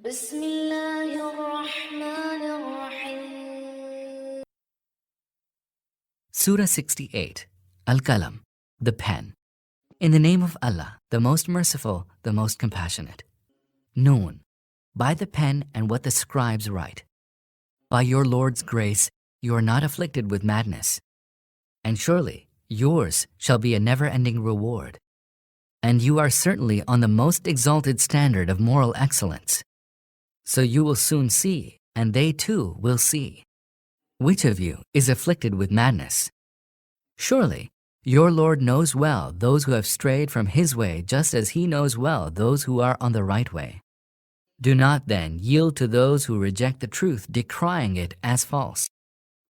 بسم الله الرحمن الرحيم. Surah 68, Al-Qalam, the pen. In the name of Allah, the most merciful, the most compassionate. Noon, by the pen and what the scribes write. By your Lord's grace, you are not afflicted with madness. And surely, yours shall be a never-ending reward. And you are certainly on the most exalted standard of moral excellence. So you will soon see, and they too will see. Which of you is afflicted with madness? Surely, your Lord knows well those who have strayed from his way, just as he knows well those who are on the right way. Do not then yield to those who reject the truth, decrying it as false.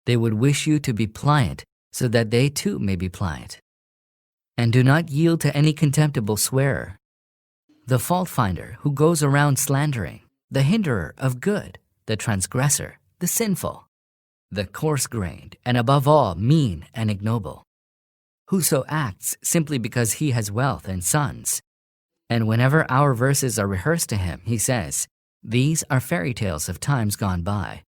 They would wish you to be pliant, so that they too may be pliant. And do not yield to any contemptible swearer, the fault finder who goes around slandering, the hinderer of good, the transgressor, the sinful, the coarse-grained, and above all, mean and ignoble. Whoso acts simply because he has wealth and sons. And whenever our verses are rehearsed to him, he says, "These are fairy tales of times gone by.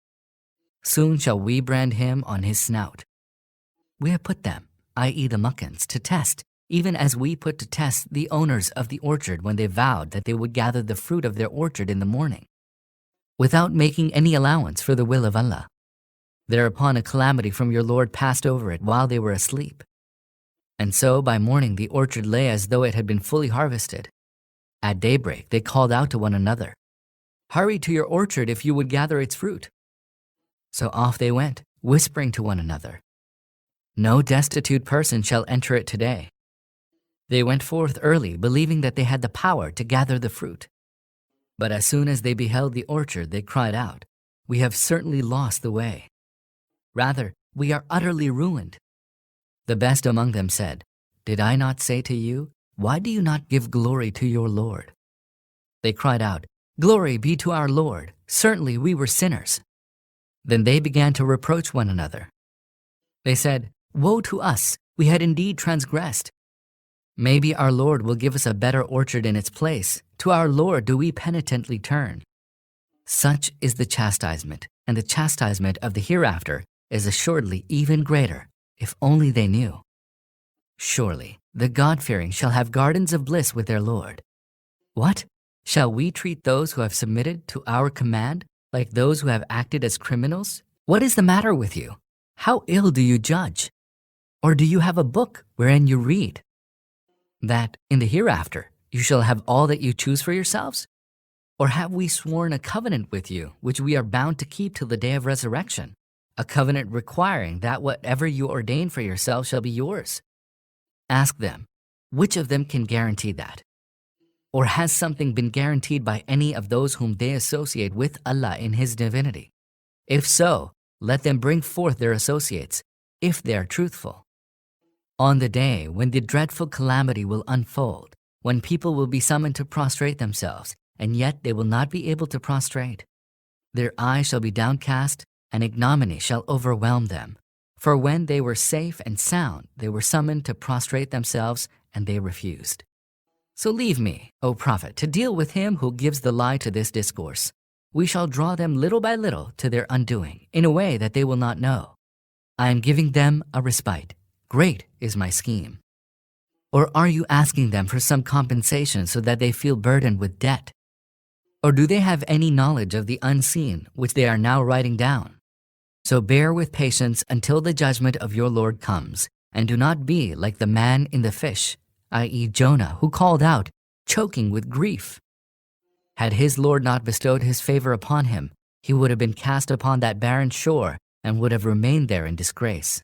Soon shall we brand him on his snout." We have put them, i.e. the Meccans, to test, even as we put to test the owners of the orchard when they vowed that they would gather the fruit of their orchard in the morning, without making any allowance for the will of Allah. Thereupon a calamity from your Lord passed over it while they were asleep. And so by morning the orchard lay as though it had been fully harvested. At daybreak they called out to one another, "Hurry to your orchard if you would gather its fruit." So off they went, whispering to one another, "No destitute person shall enter it today." They went forth early, believing that they had the power to gather the fruit. But as soon as they beheld the orchard, they cried out, "We have certainly lost the way. Rather, we are utterly ruined." The best among them said, "Did I not say to you, why do you not give glory to your Lord?" They cried out, "Glory be to our Lord. Certainly we were sinners." Then they began to reproach one another. They said, "Woe to us, we had indeed transgressed. Maybe our Lord will give us a better orchard in its place. To our Lord do we penitently turn." Such is the chastisement, and the chastisement of the hereafter is assuredly even greater, if only they knew. Surely the God-fearing shall have gardens of bliss with their Lord. What? Shall we treat those who have submitted to our command like those who have acted as criminals? What is the matter with you? How ill do you judge? Or do you have a book wherein you read that in the hereafter you shall have all that you choose for yourselves? Or have we sworn a covenant with you which we are bound to keep till the day of resurrection? A covenant requiring that whatever you ordain for yourselves shall be yours. Ask them, which of them can guarantee that? Or has something been guaranteed by any of those whom they associate with Allah in his divinity? If so, let them bring forth their associates, if they are truthful. On the day when the dreadful calamity will unfold, when people will be summoned to prostrate themselves, and yet they will not be able to prostrate. Their eyes shall be downcast, and ignominy shall overwhelm them. For when they were safe and sound, they were summoned to prostrate themselves, and they refused. So leave me, O Prophet, to deal with him who gives the lie to this discourse. We shall draw them little by little to their undoing, in a way that they will not know. I am giving them a respite. Great is my scheme. Or are you asking them for some compensation so that they feel burdened with debt? Or do they have any knowledge of the unseen which they are now writing down? So bear with patience until the judgment of your Lord comes, and do not be like the man in the fish, i.e. Jonah, who called out, choking with grief. Had his Lord not bestowed his favor upon him, he would have been cast upon that barren shore and would have remained there in disgrace.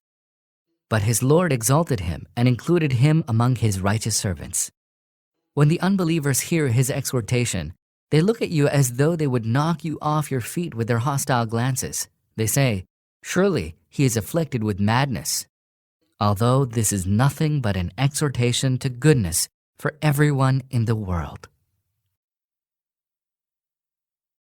But his Lord exalted him and included him among his righteous servants. When the unbelievers hear his exhortation, they look at you as though they would knock you off your feet with their hostile glances. They say, "Surely he is afflicted with madness," although this is nothing but an exhortation to goodness for everyone in the world.